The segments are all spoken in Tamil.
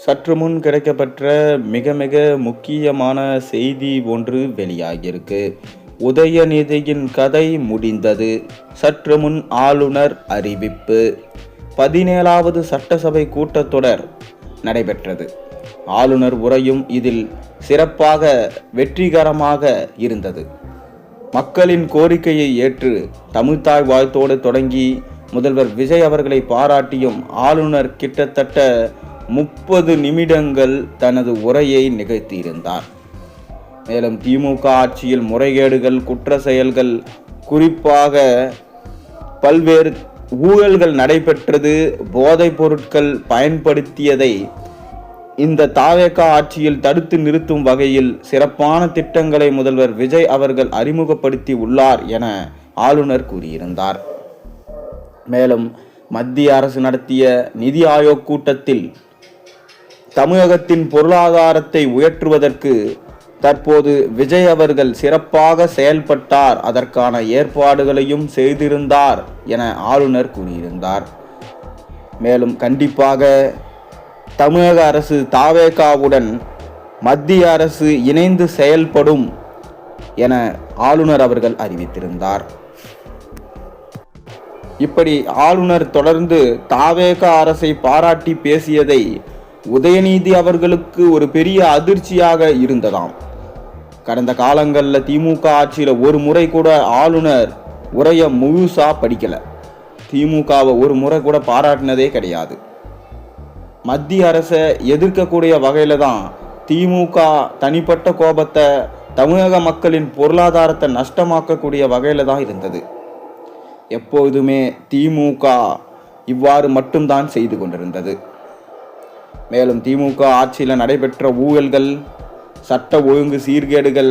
சற்று முன் கிடைக்கப்பெற்ற மிக மிக முக்கியமான செய்தி ஒன்று வெளியாகியிருக்கு. உதயநிதியின் கதை முடிந்தது. சற்று முன் ஆளுநர் அறிவிப்பு. 17வது சட்டசபை கூட்டத்தொடர் நடைபெற்றது. ஆளுநர் உரையும் இதில் சிறப்பாக வெற்றிகரமாக இருந்தது. மக்களின் கோரிக்கையை ஏற்று தமிழ்த்தாய் வாழ்த்தோடு தொடங்கி முதல்வர் விஜய் அவர்களை பாராட்டியும் ஆளுநர் கிட்டத்தட்ட 30 நிமிடங்கள் தனது உரையை நிகழ்த்தியிருந்தார். மேலும் திமுக ஆட்சியில் முறைகேடுகள், குற்ற செயல்கள், குறிப்பாக பல்வேறு ஊழல்கள் நடைபெற்றது, போதைப் பொருட்கள் பயன்படுத்தியதை இந்த தாவேகா ஆட்சியில் தடுத்து நிறுத்தும் வகையில் சிறப்பான திட்டங்களை முதல்வர் விஜய் அவர்கள் அறிமுகப்படுத்தி உள்ளார் என ஆளுநர் கூறியிருந்தார். மேலும் மத்திய அரசு நடத்திய நிதி ஆயோக் கூட்டத்தில் தமிழகத்தின் பொருளாதாரத்தை உயர்த்துவதற்கு தற்போது விஜய் அவர்கள் சிறப்பாக செயல்பட்டார், அதற்கான ஏற்பாடுகளையும் செய்திருந்தார் என ஆளுநர் கூறியிருந்தார். மேலும் கண்டிப்பாக தமிழக அரசு தாவேகாவுடன் மத்திய அரசு இணைந்து செயல்படும் என ஆளுநர் அவர்கள் அறிவித்திருந்தார். இப்படி ஆளுநர் தொடர்ந்து தாவேகா அரசை பாராட்டி பேசியதை உதயநிதி அவர்களுக்கு ஒரு பெரிய அதிர்ச்சியாக இருந்ததாம். கடந்த காலங்களில் திமுக ஆட்சியில் ஒரு முறை கூட ஆளுநர் உரைய முழுசா படிக்கல, திமுகவை ஒரு முறை கூட பாராட்டினதே கிடையாது. மத்திய அரசை எதிர்க்கக்கூடிய வகையில தான் திமுக தனிப்பட்ட கோபத்தை தமிழக மக்களின் பொருளாதாரத்தை நஷ்டமாக்கக்கூடிய வகையில தான் இருந்தது. எப்போதுமே திமுக இவ்வாறு மட்டும்தான் செய்து கொண்டிருந்தது. மேலும் திமுக ஆட்சியில் நடைபெற்ற ஊழல்கள், சட்ட ஒழுங்கு சீர்கேடுகள்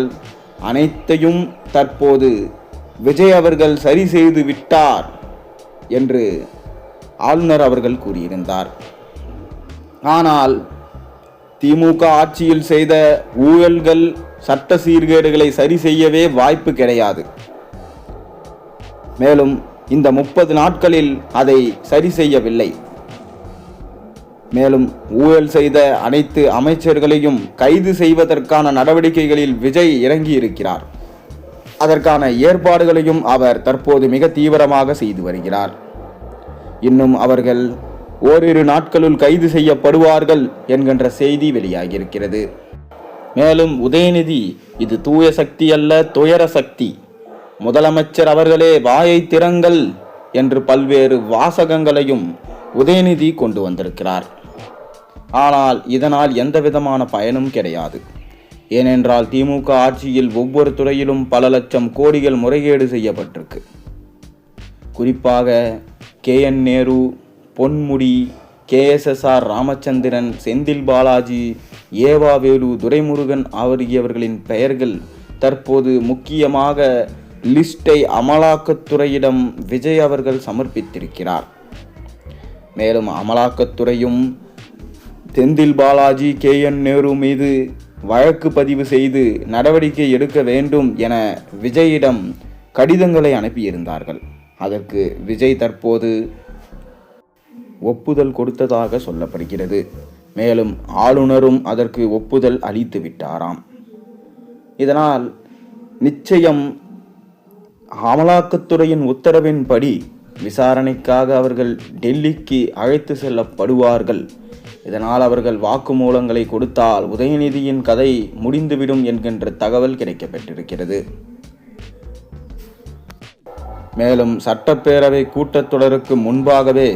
அனைத்தையும் தற்போது விஜய் அவர்கள் சரி செய்து விட்டார் என்று ஆளுநர் அவர்கள் கூறியிருந்தார். ஆனால் திமுக ஆட்சியில் செய்த ஊழல்கள், சட்ட சீர்கேடுகளை சரி செய்யவே வாய்ப்பு கிடையாது. மேலும் இந்த 30 நாட்களில் அதை சரி செய்யவில்லை. மேலும் ஊழல் செய்த அனைத்து அமைச்சர்களையும் கைது செய்வதற்கான நடவடிக்கைகளில் விஜய் இறங்கி இருக்கிறார். அதற்கான ஏற்பாடுகளையும் அவர் தற்போது மிக தீவிரமாக செய்து வருகிறார். இன்னும் அவர்கள் ஓரிரு நாட்களுள் கைது செய்யப்படுவார்கள் என்கின்ற செய்தி வெளியாகியிருக்கிறது. மேலும் உதயநிதி இது தூய சக்தி அல்ல, துயர சக்தி, முதலமைச்சர் அவர்களே வாயை திறங்கள் என்று பல்வேறு வாசகங்களையும் உதயநிதி கொண்டு வந்திருக்கிறார். ஆனால் இதனால் எந்த விதமான பயனும் கிடையாது. ஏனென்றால் திமுக ஆட்சியில் ஒவ்வொரு துறையிலும் பல லட்சம் கோடிகள் முறைகேடு செய்யப்பட்டிருக்கு. குறிப்பாக KN நேரு, பொன்முடி, KSSR ராமச்சந்திரன், செந்தில் பாலாஜி, ஏவாவேலு, துரைமுருகன் ஆகியவர்களின் பெயர்கள் தற்போது முக்கியமாக லிஸ்டை அமலாக்கத்துறையிடம் விஜய் அவர்கள் சமர்ப்பித்திருக்கிறார். மேலும் அமலாக்கத்துறையும் செந்தில் பாலாஜி, KN நேரு மீது வழக்கு பதிவு செய்து நடவடிக்கை எடுக்க வேண்டும் என விஜயிடம் கடிதங்களை அனுப்பியிருந்தார்கள். அதற்கு விஜய் தற்போது ஒப்புதல் கொடுத்ததாக சொல்லப்படுகிறது. மேலும் ஆளுநரும் அதற்கு ஒப்புதல் அளித்து விட்டாராம். இதனால் நிச்சயம் அமலாக்கத்துறையின் உத்தரவின்படி விசாரணைக்காக அவர்கள் டெல்லிக்கு அழைத்து செல்லப்படுவார்கள். இதனால் அவர்கள் வாக்குமூலங்களை கொடுத்தால் உதயநிதியின் கதை முடிந்துவிடும் என்கின்ற தகவல் கிடைக்கப்பெற்றிருக்கிறது. மேலும் சட்டப்பேரவை கூட்டத்தொடருக்கு முன்பாகவே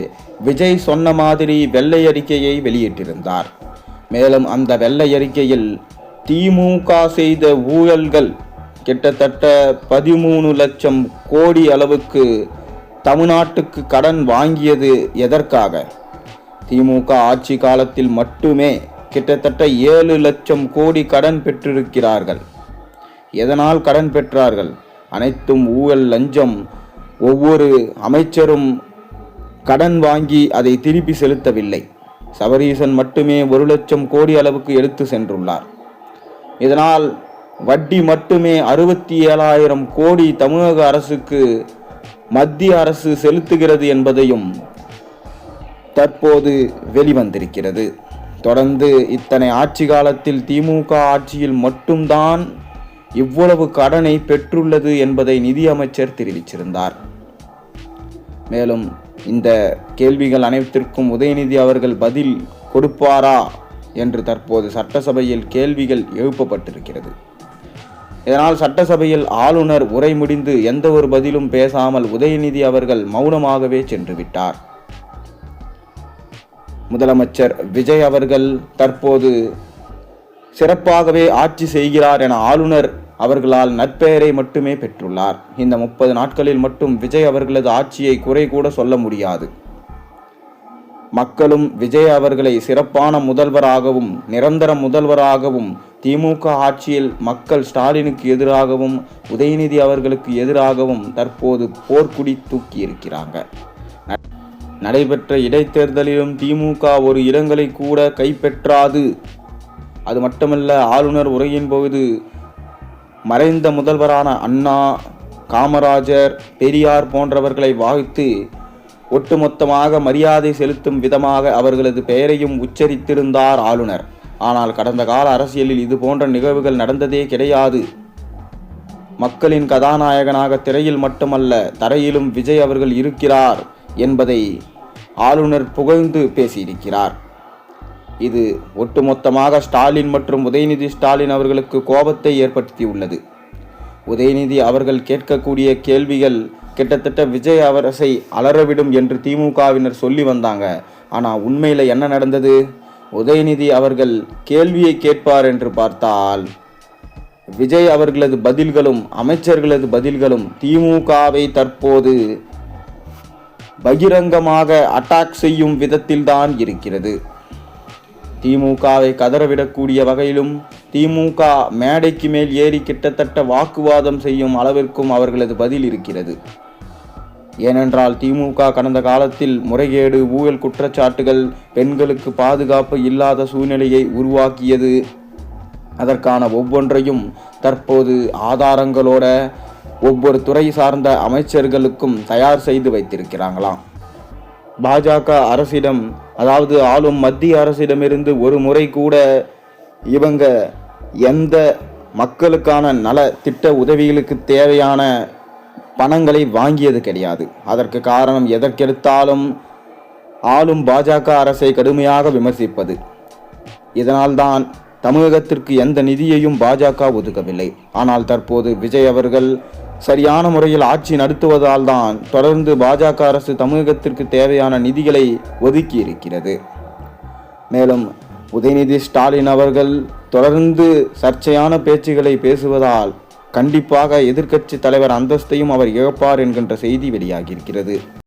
விஜய் சொன்ன மாதிரி வெள்ளை அறிக்கையை வெளியிட்டிருந்தார். மேலும் அந்த வெள்ளை அறிக்கையில் திமுக செய்த ஊழல்கள் கிட்டத்தட்ட 13 லட்சம் கோடி அளவுக்கு தமிழ்நாட்டுக்கு கடன் வாங்கியது எதற்காக? திமுக ஆட்சி காலத்தில் மட்டுமே கிட்டத்தட்ட 7 லட்சம் கோடி கடன் பெற்றிருக்கிறார்கள். எதனால் கடன் பெற்றார்கள்? அனைத்தும் ஊழல், லஞ்சம். ஒவ்வொரு அமைச்சரும் கடன் வாங்கி அதை திருப்பி செலுத்தவில்லை. சபரீசன் மட்டுமே 1 லட்சம் கோடி அளவுக்கு எடுத்து சென்றுள்ளார். இதனால் வட்டி மட்டுமே 67,000 கோடி தமிழக அரசுக்கு மத்திய அரசு செலுத்துகிறது என்பதையும் தற்போது வெளிவந்திருக்கிறது. தொடர்ந்து இத்தனை ஆட்சி காலத்தில் திமுக ஆட்சியில் மட்டும்தான் இவ்வளவு கடனை பெற்றுள்ளது என்பதை நிதியமைச்சர் தெரிவிச்சிருந்தார். மேலும் இந்த கேள்விகள் அனைத்திற்கும் உதயநிதி அவர்கள் பதில் கொடுப்பாரா என்று தற்போது சட்டசபையில் கேள்விகள் எழுப்பப்பட்டிருக்கிறது. இதனால் சட்டசபையில் ஆளுநர் உரை முடிந்து எந்த ஒரு பதிலும் பேசாமல் உதயநிதி அவர்கள் மௌனமாகவே சென்று விட்டார். முதலமைச்சர் விஜய் அவர்கள் தற்போது சிறப்பாகவே ஆட்சி செய்கிறார் என ஆளுநர் அவர்களால் நற்பெயரை மட்டுமே பெற்றுள்ளார். இந்த 30 நாட்களில் மட்டும் விஜய் அவர்களது ஆட்சியை குறை கூட சொல்ல முடியாது. மக்களும் விஜய் அவர்களை சிறப்பான முதல்வராகவும் நிரந்தர முதல்வராகவும், திமுக ஆட்சியில் மக்கள் ஸ்டாலினுக்கு எதிராகவும் உதயநிதி அவர்களுக்கு எதிராகவும் தற்போது போர்க்குடி தூக்கி இருக்கிறாங்க. நடைபெற்ற இடைத்தேர்தலிலும் திமுக ஒரு இடங்களை கூட கைப்பற்றாது. அது மட்டுமல்ல, ஆளுநர் உரையின் போது மறைந்த முதல்வரான அண்ணா, காமராஜர், பெரியார் போன்றவர்களை வாழ்த்து ஒட்டுமொத்தமாக மரியாதை செலுத்தும் விதமாக அவர்களது பெயரையும் உச்சரித்திருந்தார் ஆளுநர். ஆனால் கடந்த கால அரசியலில் இது போன்ற நிகழ்வுகள் நடந்ததே கிடையாது. மக்களின் கதாநாயகனாக திரையில் மட்டுமல்ல தரையிலும் விஜய் அவர்கள் இருக்கிறார் என்பதை ஆளுநர் புகழ்ந்து பேசியிருக்கிறார். இது ஒட்டுமொத்தமாக ஸ்டாலின் மற்றும் உதயநிதி ஸ்டாலின் அவர்களுக்கு கோபத்தை ஏற்படுத்தியுள்ளது. உதயநிதி அவர்கள் கேட்கக்கூடிய கேள்விகள் கிட்டத்தட்ட விஜய் அரசை அலறவிடும் என்று திமுகவினர் சொல்லி வந்தாங்க. ஆனால் உண்மையில் என்ன நடந்தது? உதயநிதி அவர்கள் கேள்வியை கேட்பார் என்று பார்த்தால் விஜய் அவர்களது பதில்களும் அமைச்சர்களது பதில்களும் திமுகவை தற்போது பகிரங்கமாக அட்டாக் செய்யும் விதத்தில்தான் இருக்கிறது. திமுகவை கதறவிடக்கூடிய வகையிலும் திமுக மேடைக்கு மேல் ஏறி கிட்டத்தட்ட வாக்குவாதம் செய்யும் அளவிற்கும் அவர்களது பதில் இருக்கிறது. ஏனென்றால் திமுக கடந்த காலத்தில் முறைகேடு, ஊழல் குற்றச்சாட்டுகள், பெண்களுக்கு பாதுகாப்பு இல்லாத சூழ்நிலையை உருவாக்கியது. அதற்கான ஒவ்வொன்றையும் தற்போது ஆதாரங்களோட ஒவ்வொரு துறை சார்ந்த அமைச்சர்களுக்கும் தயார் செய்து வைத்திருக்கிறாங்களாம். பாஜக அரசிடம், அதாவது ஆளும் மத்திய அரசிடமிருந்து ஒரு முறை கூட இவங்க எந்த மக்களுக்கான நல திட்ட உதவிகளுக்கு தேவையான பணங்களை வாங்கியது கிடையாது. அதற்கு காரணம் எதற்கெடுத்தாலும் ஆளும் பாஜக அரசை கடுமையாக விமர்சிப்பது. இதனால்தான் தமிழகத்திற்கு எந்த நிதியையும் பாஜக ஒதுக்கவில்லை. ஆனால் தற்போது விஜய் அவர்கள் சரியான முறையில் ஆட்சி நடத்துவதால் தான் தொடர்ந்து பாஜக அரசு தமிழகத்திற்கு தேவையான நிதிகளை ஒதுக்கி இருக்கிறது. மேலும் உதயநிதி ஸ்டாலின் அவர்கள் தொடர்ந்து சர்ச்சையான பேச்சுகளை பேசுவதால் கண்டிப்பாக எதிர்க்கட்சி தலைவர் அந்தஸ்தையும் அவர் இழப்பார் என்கின்ற செய்தி வெளியாகியிருக்கிறது.